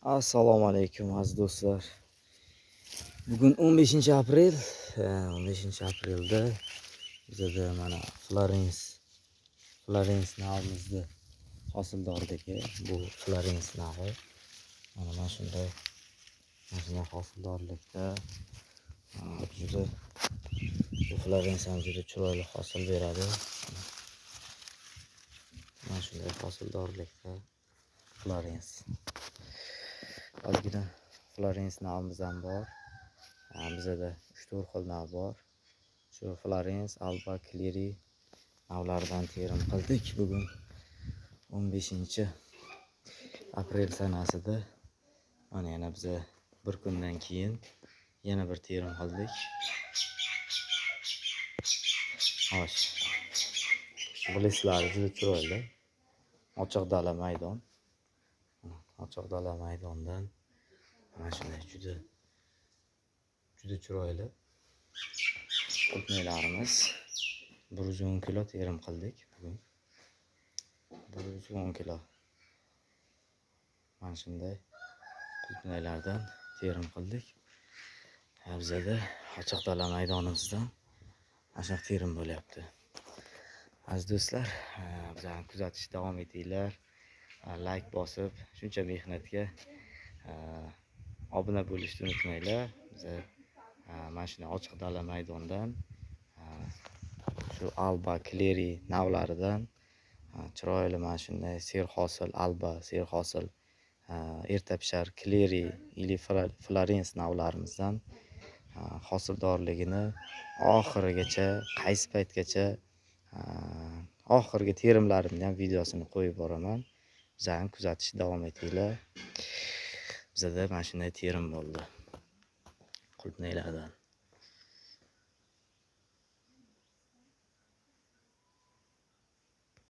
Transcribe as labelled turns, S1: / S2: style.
S1: Assalomu alaykum aziz do'stlar. Bugun 15 aprel. 15 aprelda bizda mana Florens navimizni hosildorligi. Bu Florens navi. Mana shunday hosildorlikda juda bu Florens ham juda chiroyli hosil beradi. Mana shunday hosildorlikda Florens. Ozgina Florens navimiz ham bor. Bizda 3-4 xil nav bor. Shu Florens, Alba, Clery navlaridan terim qildik. Bugun 15 aprel sanasida mana yana biza bir kundan keyin yana bir terim qildik. Xo'sh. Bilasizlar, juda chiroyli. Ochiq dala maydon. Ochiq dala maydondan mana shunday juda chiroyli qulupnaylarimiz 110 kilo terim qildik bugun. 110 kilo. Mana shunday qulupnaylardan terim qildik. Bizada ochiq dala maydonimizdan mana terim bo'lyapti. Aziz do'stlar, bizani kuzatishda davom etinglar. Like bosib, shuncha mehnatga obuna bo'lishni unutmanglar. Biz mana shunday ochiq dala maydondan shu Alba, Clery navlaridan chiroyli mana shunday serhosil Alba, serhosil erta pishar Clery ili Florens navlarimizdan hosildorligini oxirigacha, qaysi paytgacha oxirgi terimlarimni ham videosini qo'yib boraman. Bizani kuzatishda davom etinglar. Bizada mana shunday terim bo'ldi qulupnaylardan.